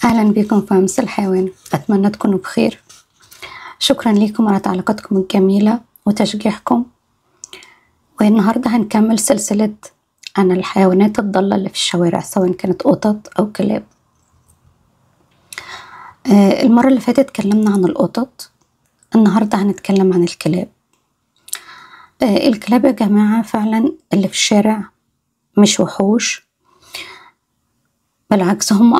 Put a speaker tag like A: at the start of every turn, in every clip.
A: أهلا بكم في همس الحيوان. أتمنى تكونوا بخير. شكرا لكم على تعليقاتكم الجميلة وتشجيعكم. والنهاردة هنكمل سلسلة عن الحيوانات الضالة اللي في الشوارع، سواء كانت قطط أو كلاب. المرة اللي فاتت اتكلمنا عن القطط، النهاردة هنتكلم عن الكلاب. الكلاب يا جماعة فعلا اللي في الشارع مش وحوش، بالعكس هم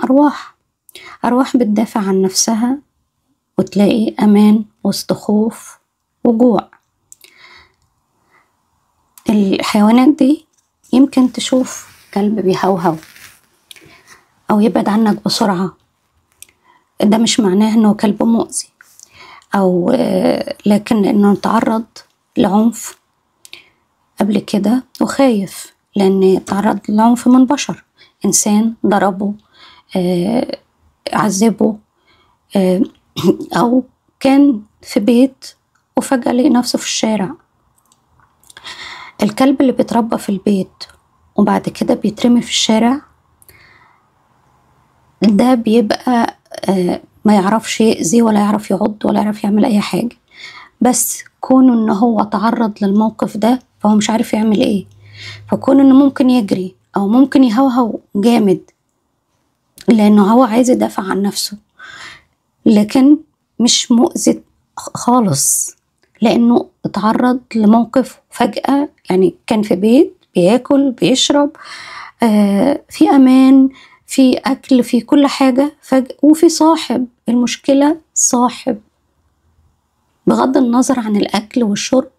A: أرواح بتدافع عن نفسها وتلاقي أمان وسط خوف وجوع. الحيوانات دي يمكن تشوف كلب بيهوهو أو يبعد عنك بسرعة، ده مش معناه إنه كلب مؤذي أو لكن إنه تعرض لعنف قبل كده وخايف، لأن تعرض لعنف من بشر، إنسان ضربه عذبه أو كان في بيت وفجأة لقي نفسه في الشارع. الكلب اللي بيتربى في البيت وبعد كده بيترمي في الشارع ده بيبقى ما يعرفش يأذي ولا يعرف يعض ولا يعرف يعمل أي حاجة، بس كونه إنه هو تعرض للموقف ده فهو مش عارف يعمل إيه، فكون إنه ممكن يجري أو ممكن يهوهو جامد لأنه هو عايز يدافع عن نفسه، لكن مش مؤذي خالص لأنه اتعرض لموقف فجأة. يعني كان في بيت بياكل بيشرب في أمان، في أكل، في كل حاجة فجأة، وفي صاحب. المشكلة صاحب، بغض النظر عن الأكل والشرب،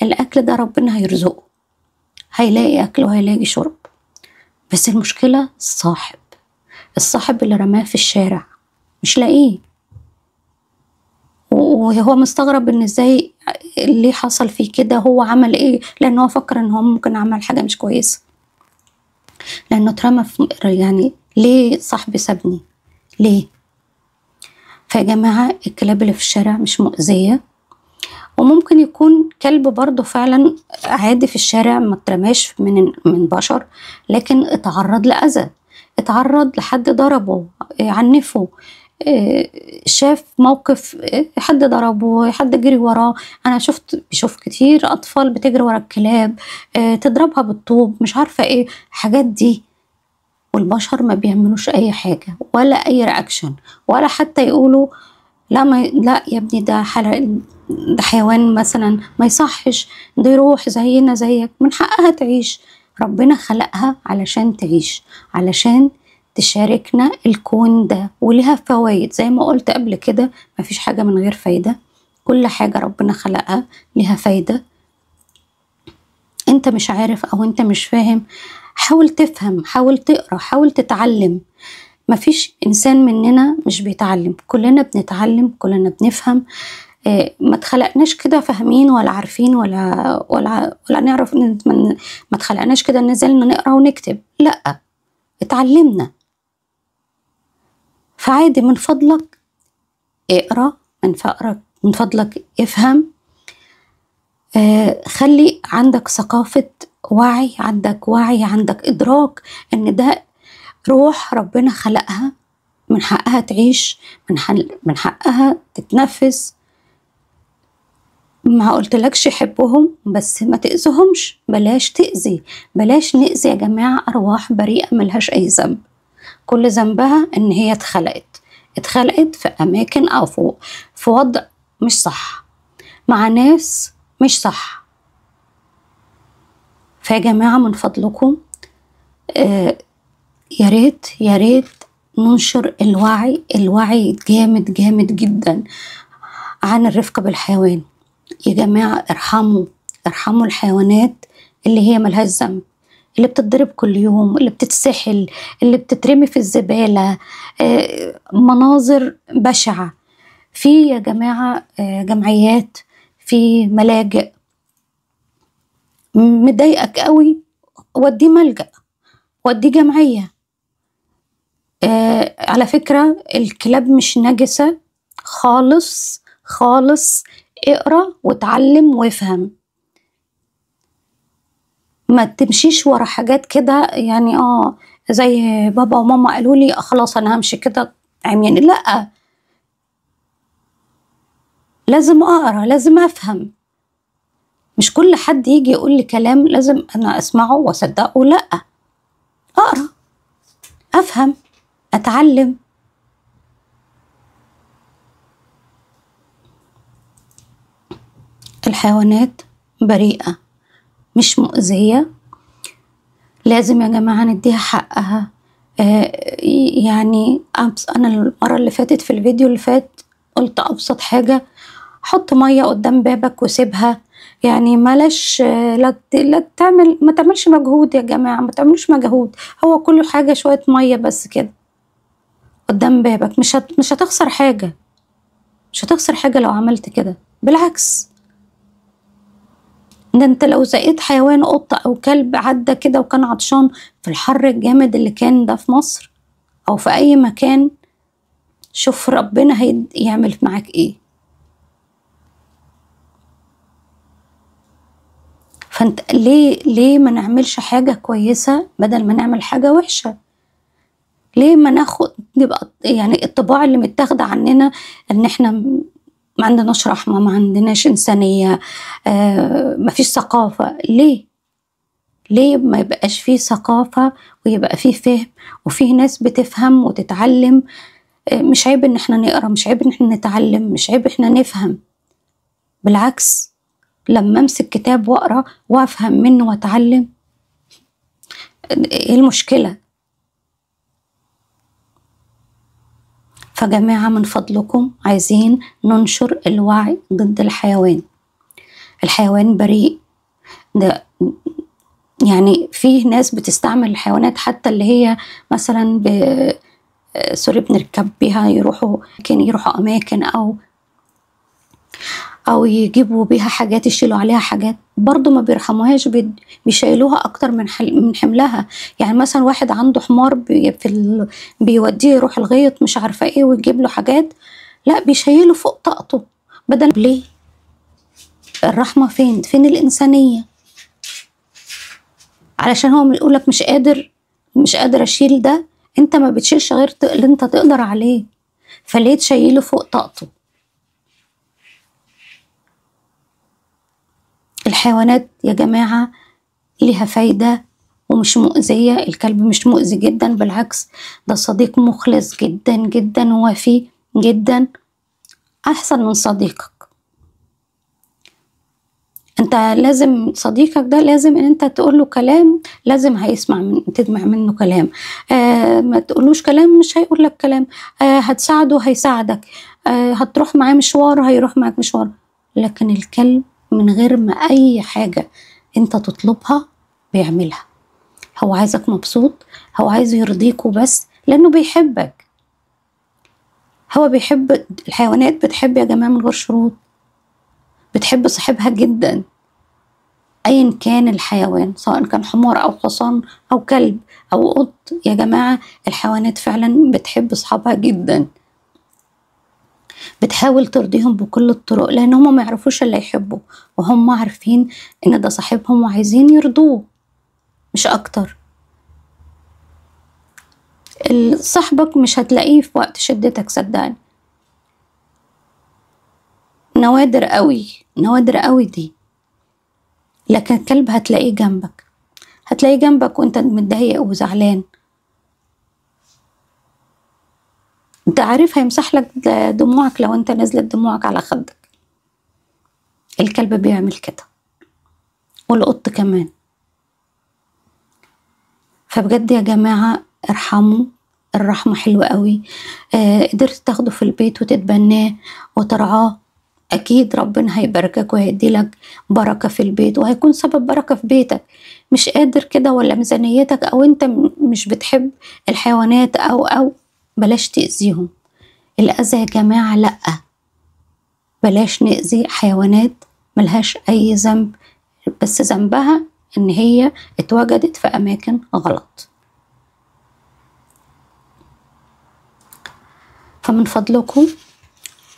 A: الأكل ده ربنا هيرزقه، هيلاقي أكل وهيلاقي شرب، بس المشكلة الصاحب اللي رماه في الشارع مش لاقيه، وهو مستغرب ان ازاي ليه حصل فيه كده، هو عمل ايه، لانه هو فكر ان هو ممكن عمل حاجة مش كويسة، لانه اترمى يعني ليه صاحبي سابني ليه؟ فيا جماعة الكلاب اللي في الشارع مش مؤذية، وممكن يكون كلب برضو فعلا عادي في الشارع ما اترماش من بشر، لكن اتعرض لأذى، اتعرض لحد ضربه عنفه، شاف موقف حد ضربه، حد جري وراه. انا بشوف كتير اطفال بتجري ورا الكلاب تضربها بالطوب، مش عارفة ايه حاجات دي، والبشر ما بيعملوش اي حاجة ولا اي رياكشن، ولا حتى يقولوا لا يا ابني ده حيوان مثلا ما يصحش، ده يروح زينا زيك، من حقها تعيش، ربنا خلقها علشان تعيش، علشان تشاركنا الكون ده، ولها فوائد زي ما قلت قبل كده، مفيش حاجة من غير فايدة، كل حاجة ربنا خلقها لها فايدة. انت مش عارف او انت مش فاهم، حاول تفهم، حاول تقرأ، حاول تتعلم. مفيش إنسان مننا مش بيتعلم، كلنا بنتعلم، كلنا بنفهم. ما اتخلقناش كده فاهمين ولا عارفين ولا نعرف، ما اتخلقناش كده نزلنا نقرأ ونكتب، لا، اتعلمنا. فعادي، من فضلك اقرأ، من فضلك افهم، خلي عندك ثقافة وعي، عندك إدراك إن ده روح ربنا خلقها، من حقها تعيش، من حقها تتنفس. ما قلتلكش حبهم بس ما تأذيهمش، بلاش تأذي، بلاش نأذي يا جماعة أرواح بريئة ملهاش أي ذنب، كل ذنبها إن هي اتخلقت في أماكن أو في وضع مش صح، مع ناس مش صح. فيا جماعة من فضلكم يا ريت ننشر الوعي جامد جدا عن الرفق بالحيوان. يا جماعة ارحموا الحيوانات اللي هي ملهاش ذنب، اللي بتتضرب كل يوم، اللي بتتسحل، اللي بتترمي في الزبالة، مناظر بشعة. في يا جماعة جمعيات، في ملاجئ، مضايقك قوي ودي ملجأ، ودي جمعية. على فكرة الكلاب مش نجسة خالص، اقرأ وتعلم وافهم، ما تمشيش ورا حاجات كده يعني زي بابا وماما قالوا لي خلاص انا همشي كده عمياني، لا، لازم اقرا، لازم افهم. مش كل حد يجي يقول لي كلام لازم انا اسمعه واصدقه، لا، اقرا، افهم، اتعلم. الحيوانات بريئة، مش مؤذية، لازم يا جماعة نديها حقها. يعني أنا المرة اللي فاتت في الفيديو اللي فات قلت أبسط حاجة، حط مية قدام بابك وسيبها. يعني ملاش لا تعمل، ما تعملش مجهود يا جماعة، ما تعملوش مجهود، هو كل حاجة شوية مية بس كده قدام بابك، مش هتخسر حاجة، مش هتخسر حاجة لو عملت كده، بالعكس. ده انت لو زقيت حيوان قطة او كلب عدى كده وكان عطشان في الحر الجامد اللي كان ده في مصر او في اي مكان، شوف ربنا هيعمل معاك ايه. فانت ليه ما نعملش حاجة كويسة بدل ما نعمل حاجة وحشة؟ ليه ما نبقى يعني الطباع اللي متاخدة عننا ان احنا ما عندناش رحمة، ما عندناش إنسانية، ما فيش ثقافة؟ ليه ما يبقاش فيه ثقافة ويبقى فيه فهم وفيه ناس بتفهم وتتعلم؟ مش عيب ان احنا نقرأ، مش عيب ان احنا نتعلم، مش عيب احنا نفهم. بالعكس، لما امسك كتاب واقرأ وافهم منه واتعلم، ايه المشكلة؟ فجماعة من فضلكم عايزين ننشر الوعي ضد الحيوان. الحيوان بريء. ده يعني فيه ناس بتستعمل الحيوانات حتى اللي هي مثلا سوري بنركب بيها، يروحوا أماكن أو يجيبوا بيها حاجات، يشيلوا عليها حاجات، برضو ما بيرحموهاش، بيشيلوها أكتر من حملها. يعني مثلا واحد عنده حمار بيوديه يروح الغيط مش عارفة ايه ويجيب له حاجات، لا، بيشيله فوق طاقته. بدل ليه؟ الرحمة فين الإنسانية؟ علشان هو يقولك مش قادر أشيل ده، انت ما بتشيلش غير اللي انت تقدر عليه، فليه تشيله فوق طاقته؟ الحيوانات يا جماعة ليها فايدة ومش مؤذية. الكلب مش مؤذي جدا، بالعكس، ده صديق مخلص جدا جدا ووفي جدا، أحسن من صديقك. انت لازم صديقك ده لازم ان انت تقوله كلام، لازم تسمع منه كلام. ما تقولوش كلام مش هيقولك كلام. هتساعده هيساعدك. هتروح معاه مشوار هيروح معاك مشوار. لكن الكلب من غير ما اي حاجة انت تطلبها بيعملها. هو عايزك مبسوط، هو عايز يرضيك وبس، لانه بيحبك. هو بيحب. الحيوانات بتحب يا جماعة من غير شروط، بتحب صاحبها جدا ايا كان الحيوان، سواء كان حمار او حصان او كلب او قط. يا جماعة الحيوانات فعلا بتحب اصحابها جدا، بتحاول ترضيهم بكل الطرق، لان هم ما يعرفوش اللي يحبوا، وهم عارفين ان ده صاحبهم وعايزين يرضوه مش اكتر. صاحبك مش هتلاقيه في وقت شدتك، صدقني، نوادر قوي، نوادر قوي دي. لكن الكلب هتلاقيه جنبك وانت متضايق وزعلان، انت عارف هيمسح لك دموعك لو انت نزلت دموعك على خدك. الكلب بيعمل كده، والقط كمان. فبجد يا جماعة ارحموا، الرحمة حلوة قوي. قدرت تاخده في البيت وتتبناه وترعاه، اكيد ربنا هيباركك وهيدي لك بركة في البيت، وهيكون سبب بركة في بيتك. مش قادر كده، ولا ميزانيتك، او انت مش بتحب الحيوانات او بلاش تأذيهم. الأذى يا جماعة لأ، بلاش نأذي حيوانات ملهاش أي ذنب، بس ذنبها إن هي اتوجدت في أماكن غلط. فمن فضلكم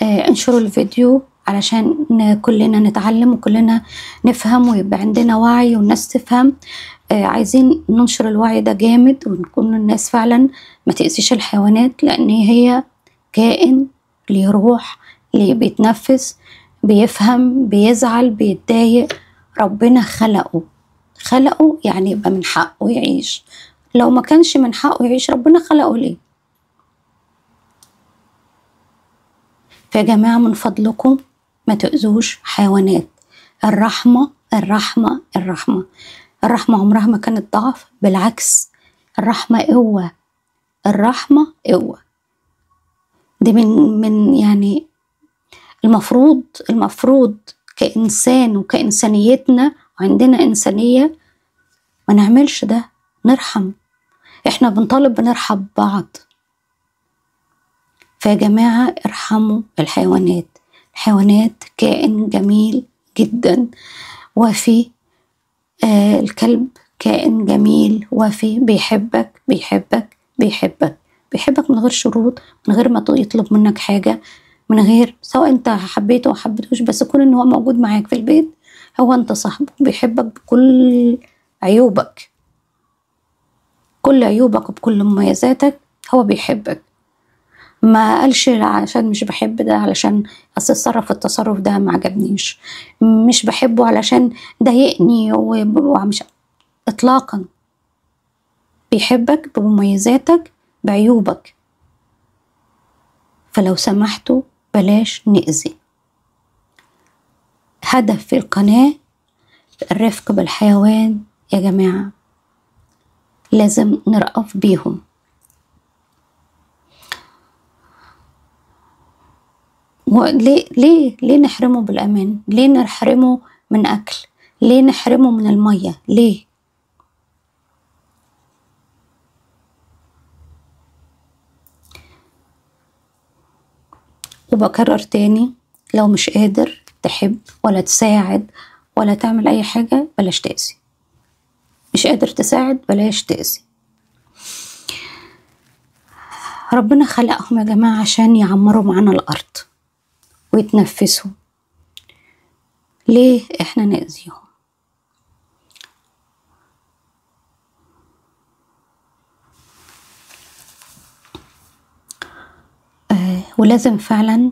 A: انشروا الفيديو علشان كلنا نتعلم وكلنا نفهم ويبقى عندنا وعي والناس تفهم. عايزين ننشر الوعي ده جامد، ونكون الناس فعلا ما تأذيش الحيوانات، لأن هي كائن ليه روح، ليه بيتنفس، بيفهم، بيزعل، بيتضايق. ربنا خلقه يعني يبقى من حقه يعيش. لو ما كانش من حقه يعيش ربنا خلقه ليه؟ فيا جماعة من فضلكم ما تؤذوش حيوانات. الرحمة الرحمة الرحمة الرحمة عمرها ما كانت ضعف، بالعكس الرحمة قوة. الرحمة قوة. دي من يعني المفروض كإنسان وكإنسانيتنا وعندنا إنسانية ما نعملش ده، نرحم. احنا بنطالب بنرحم بعض. فيا جماعة ارحموا الحيوانات. الحيوانات كائن جميل جدا وفي الكلب كائن جميل وفي، بيحبك بيحبك بيحبك بيحبك من غير شروط، من غير ما يطلب منك حاجة، من غير سواء انت حبيته او حبيتوش، بس كون ان هو موجود معاك في البيت، هو انت صاحبه، بيحبك بكل عيوبك، كل عيوبك وبكل مميزاتك هو بيحبك. ما قالش عشان مش بحب ده، علشان التصرف ده ما عجبنيش، مش بحبه علشان ضايقني ومش اطلاقا. بيحبك بمميزاتك بعيوبك. فلو سمحتوا بلاش نأذي. هدف في القناة الرفق بالحيوان يا جماعة، لازم نرأف بيهم. ليه نحرمه بالأمان؟ ليه نحرمه من أكل؟ ليه نحرمه من المية؟ ليه؟ وبكرر تاني، لو مش قادر تحب ولا تساعد ولا تعمل أي حاجة بلاش تأذي. مش قادر تساعد بلاش تأذي. ربنا خلقهم يا جماعة عشان يعمروا معانا الأرض ويتنفسوا. ليه احنا نأذيهم؟ ولازم فعلا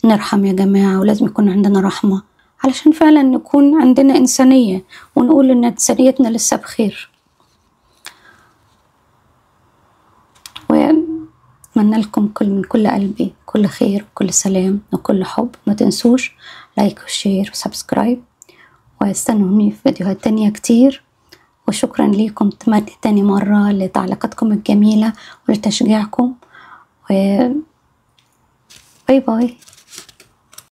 A: نرحم يا جماعة، ولازم يكون عندنا رحمة علشان فعلا نكون عندنا إنسانية ونقول إن إنسانيتنا لسه بخير. وأتمنى لكم من كل قلبي كل خير وكل سلام وكل حب. ما تنسوش لايك وشير وسبسكرايب، واستنوني في فيديوهات تانية كتير. وشكرا ليكم تاني مرة لتعليقاتكم الجميلة ولتشجيعكم. باي باي.